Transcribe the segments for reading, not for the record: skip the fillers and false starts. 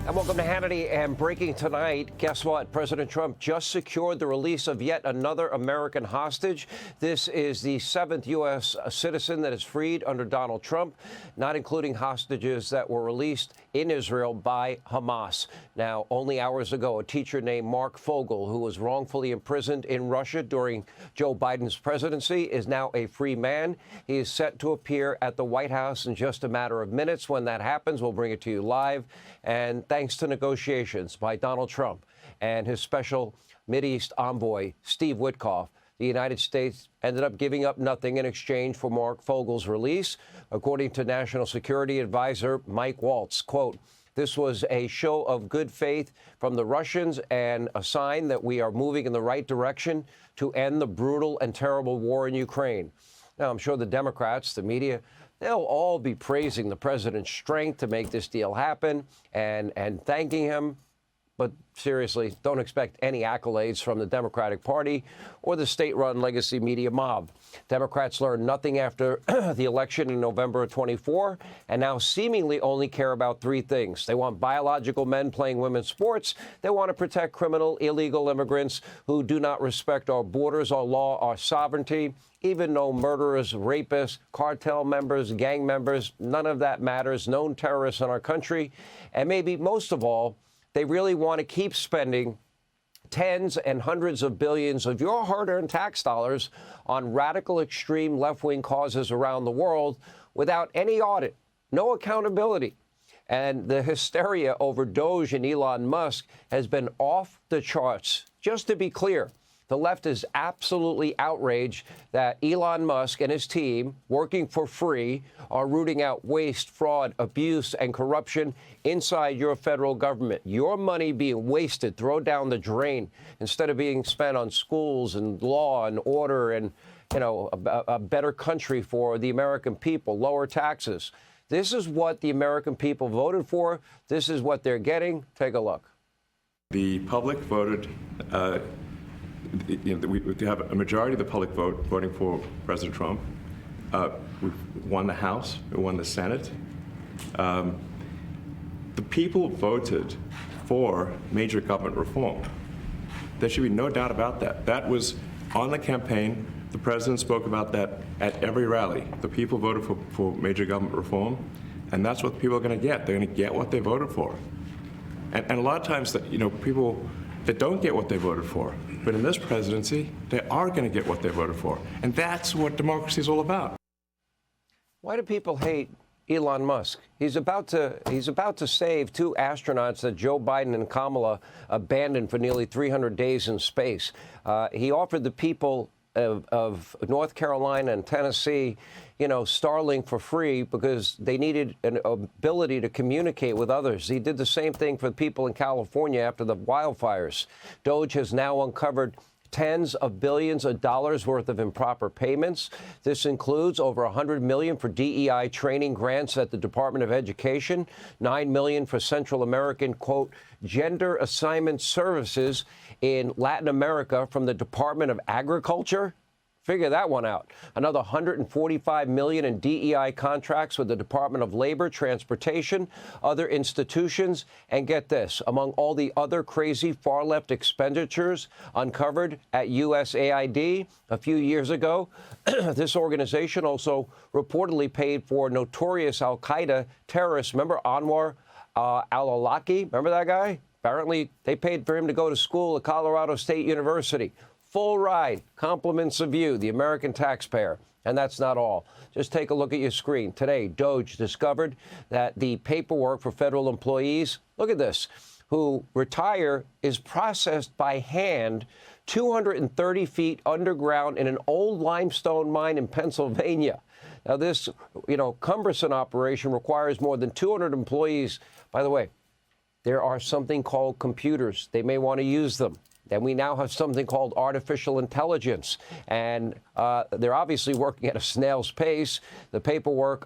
And welcome to Hannity. And breaking tonight, guess what? President Trump just secured the release of yet another American hostage. This is the 7th U.S. citizen that is freed under Donald Trump, not including hostages that were released in Israel by Hamas. Now, only hours ago, a teacher named Mark Fogel, who was wrongfully imprisoned in Russia during Joe Biden's presidency, is now a free man. He is set to appear at the White House in just a matter of minutes. When that happens, we'll bring it to you live. And thanks to negotiations by Donald Trump and his special Mideast envoy, Steve Witkoff, the United States ended up giving up nothing in exchange for Mark Fogel's release. According to National Security Advisor Mike Waltz, quote, "This was a show of good faith from the Russians and a sign that we are moving in the right direction to end the brutal and terrible war in Ukraine." Now, I'm sure the Democrats, the media, they'll all be praising the president's strength to make this deal happen and thanking him. But seriously, don't expect any accolades from the Democratic Party or the state-run legacy media mob. Democrats learned nothing after the election in November of 24 and now seemingly only care about three things. They want biological men playing women's sports. They want to protect criminal, illegal immigrants who do not respect our borders, our law, our sovereignty. Even though murderers, rapists, cartel members, gang members, none of that matters, known terrorists in our country. And maybe most of all, they really want to keep spending tens and hundreds of billions of your hard-earned tax dollars on radical, extreme left-wing causes around the world without any audit, no accountability. And the hysteria over Doge and Elon Musk has been off the charts. Just to be clear, the left is absolutely outraged that Elon Musk and his team, working for free, are rooting out waste, fraud, abuse, and corruption inside your federal government. Your money being wasted, thrown down the drain, instead of being spent on schools and law and order and, you know, a better country for the American people, lower taxes. This is what the American people voted for. This is what they're getting. Take a look. The public voted. We have a majority of the public voting for President Trump. We won the House, we won the Senate. The people voted for major government reform. There should be no doubt about that. That was on the campaign. The president spoke about that at every rally. The people voted for major government reform, and that's what people are going to get. They're going to get what they voted for. And a lot of times, people that don't get what they voted for. But in this presidency, they are going to get what they voted for. And that's what democracy is all about. Why do people hate Elon Musk? He's about to save two astronauts that Joe Biden and Kamala abandoned for nearly 300 days in space. He offered the people of North Carolina and Tennessee, Starlink for free because they needed an ability to communicate with others. He did the same thing for the people in California after the wildfires. Doge has now uncovered tens of billions of dollars worth of improper payments. This includes over $100 million for DEI training grants at the Department of Education, $9 million for Central American, quote, gender assignment services in Latin America from the Department of Agriculture. Figure that one out. Another $145 million in DEI contracts with the Department of Labor, Transportation, other institutions. And get this, among all the other crazy far-left expenditures uncovered at USAID a few years ago, this organization also reportedly paid for notorious al-Qaeda terrorists. Remember Anwar al-Awlaki? Remember that guy? Apparently, they paid for him to go to school at Colorado State University. Full ride, compliments of you, the American taxpayer. And that's not all. Just take a look at your screen. Today, Doge discovered that the paperwork for federal employees, look at this, who retire is processed by hand 230 feet underground in an old limestone mine in Pennsylvania. Now, this, cumbersome operation requires more than 200 employees. By the way, there are something called computers. They may want to use them. And we now have something called artificial intelligence. And they're obviously working at a snail's pace. The paperwork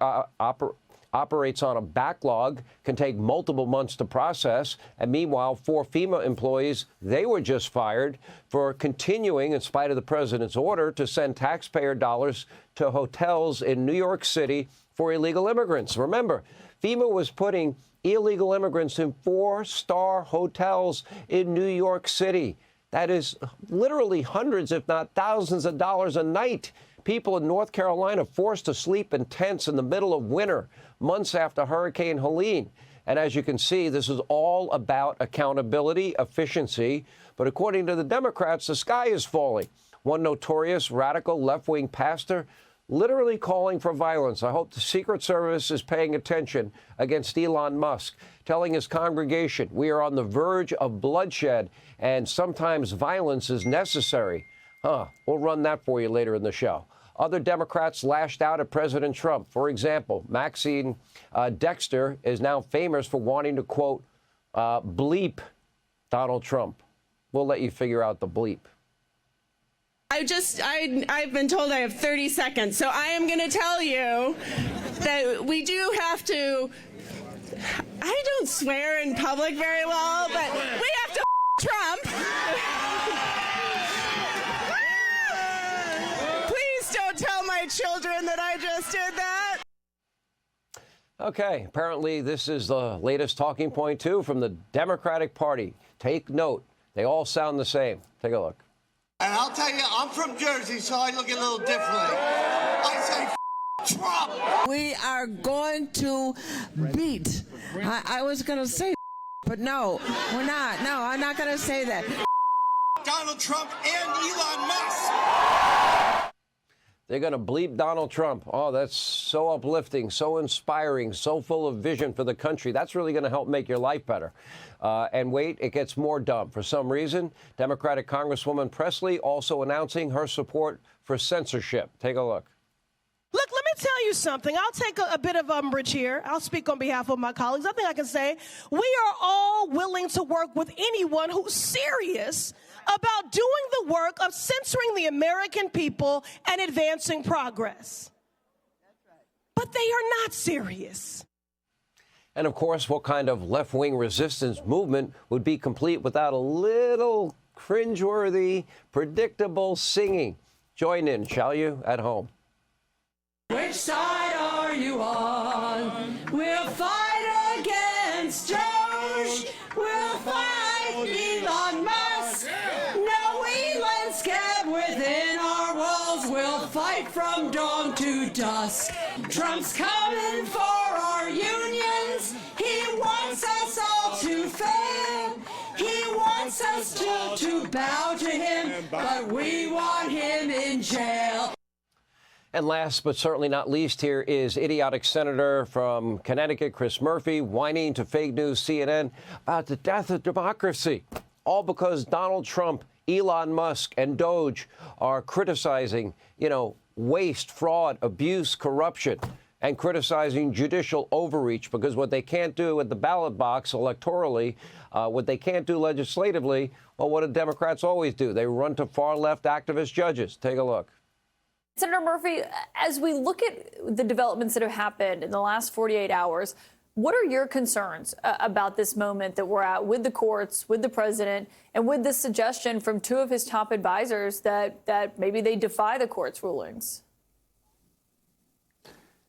operates on a backlog, can take multiple months to process. And meanwhile, 4 FEMA employees, they were just fired for continuing, in spite of the president's order, to send taxpayer dollars to hotels in New York City for illegal immigrants. Remember, FEMA was putting illegal immigrants in 4-star hotels in New York City. That is literally hundreds, if not thousands of dollars a night. People in North Carolina forced to sleep in tents in the middle of winter, months after Hurricane Helene. And as you can see, this is all about accountability, efficiency. But according to the Democrats, the sky is falling. One notorious radical left-wing pastor literally calling for violence. I hope the Secret Service is paying attention against Elon Musk, telling his congregation we are on the verge of bloodshed and sometimes violence is necessary. We'll run that for you later in the show. Other Democrats lashed out at President Trump. For example, Maxine Dexter is now famous for wanting to, quote, bleep Donald Trump. We'll let you figure out the bleep. I've been told I have 30 seconds, so I am going to tell you that we do have to, I don't swear in public very well, but we have to Trump. Please don't tell my children that I just did that. Okay, apparently this is the latest talking point, too, from the Democratic Party. Take note. They all sound the same. Take a look. And I'll tell you, I'm from Jersey, so I look a little differently. I say, Trump! We are going to beat. I was going to say, but no, we're not. No, I'm not going to say that. Donald Trump and Elon Musk! They're going to bleep Donald Trump. Oh, that's so uplifting, so inspiring, so full of vision for the country. That's really going to help make your life better. And wait, it gets more dumb. For some reason, Democratic Congresswoman Presley also announcing her support for censorship. Take a look. Look, let me tell you something. I'll take a bit of umbrage here. I'll speak on behalf of my colleagues. I think I can say we are all willing to work with anyone who's serious about doing the work of censoring the American people and advancing progress. But they are not serious. And, of course, what kind of left-wing resistance movement would be complete without a little cringeworthy, predictable singing? Join in, shall you, at home. Which side are you on? We'll fight against Doge. We'll fight Elon Musk. No Elon scab within our walls. We'll fight from dawn to dusk. Trump's coming for our unions. He wants us all to fail. He wants us all to bow to him, but we want him in jail. And last but certainly not least, here is idiotic Senator from Connecticut, Chris Murphy, whining to fake news CNN about the death of democracy, all because Donald Trump, Elon Musk, and Doge are criticizing, waste, fraud, abuse, corruption, and criticizing judicial overreach, because what they can't do at the ballot box electorally, what they can't do legislatively, well, what do Democrats always do? They run to far-left activist judges. Take a look. Senator Murphy, as we look at the developments that have happened in the last 48 hours, what are your concerns about this moment that we're at with the courts, with the president, and with this suggestion from two of his top advisors that maybe they defy the court's rulings?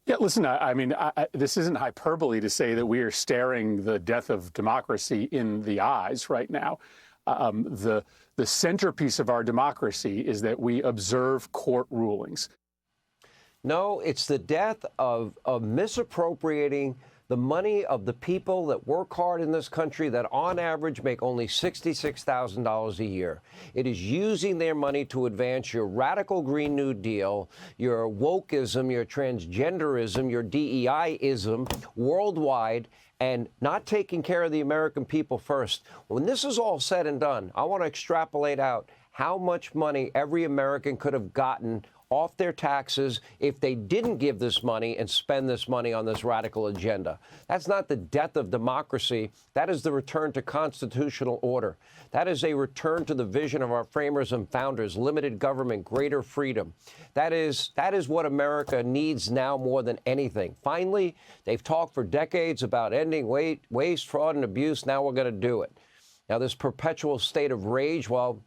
Yeah, listen, I mean, this isn't hyperbole to say that we are staring the death of democracy in the eyes right now. The centerpiece of our democracy is that we observe court rulings. No, it's the death of misappropriating the money of the people that work hard in this country that on average make only $66,000 a year. It is using their money to advance your radical Green New Deal, your wokeism, your transgenderism, your DEI-ism worldwide, and not taking care of the American people first. When this is all said and done, I want to extrapolate out how much money every American could have gotten off their taxes if they didn't give this money and spend this money on this radical agenda. That's not the death of democracy. That is the return to constitutional order. That is a return to the vision of our framers and founders, limited government, greater freedom. That is what America needs now more than anything. Finally, they've talked for decades about ending waste, fraud, and abuse. Now we're going to do it. Now, this perpetual state of rage, well,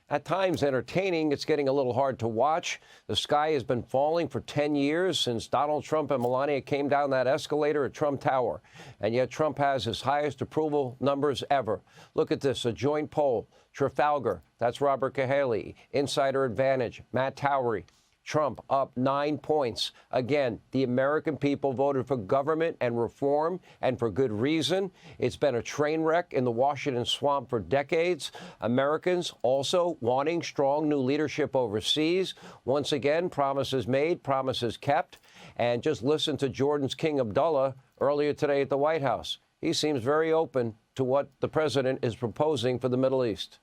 At times entertaining, it's getting a little hard to watch. The sky has been falling for 10 years since Donald Trump and Melania came down that escalator at Trump Tower. And yet Trump has his highest approval numbers ever. Look at this, a joint poll. Trafalgar, that's Robert Cahaly. Insider Advantage, Matt Towery. Trump up 9 points. Again, the American people voted for government and reform, and for good reason. It's been a train wreck in the Washington swamp for decades. Americans also wanting strong new leadership overseas. Once again, promises made, promises kept. And just listen to Jordan's King Abdullah earlier today at the White House. He seems very open to what the president is proposing for the Middle East.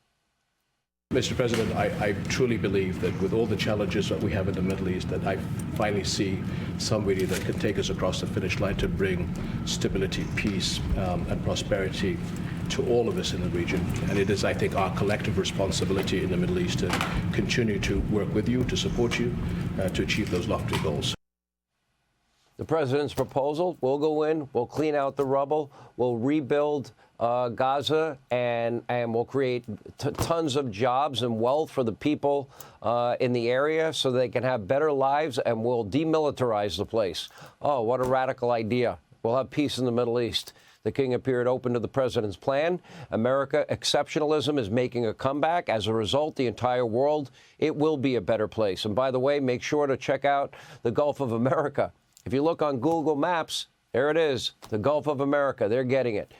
Mr. President, I truly believe that with all the challenges that we have in the Middle East, that I finally see somebody that can take us across the finish line to bring stability, peace, and prosperity to all of us in the region. And it is, I think, our collective responsibility in the Middle East to continue to work with you, to support you, to achieve those lofty goals. The president's proposal, we'll go in, we'll clean out the rubble, we'll rebuild Gaza, and we'll create tons of jobs and wealth for the people in the area so they can have better lives, and we'll demilitarize the place. Oh, what a radical idea. We'll have peace in the Middle East. The king appeared open to the president's plan. America exceptionalism is making a comeback. As a result, the entire world, it will be a better place. And by the way, make sure to check out the Gulf of America. If you look on Google Maps, there it is, the Gulf of America. They're getting it.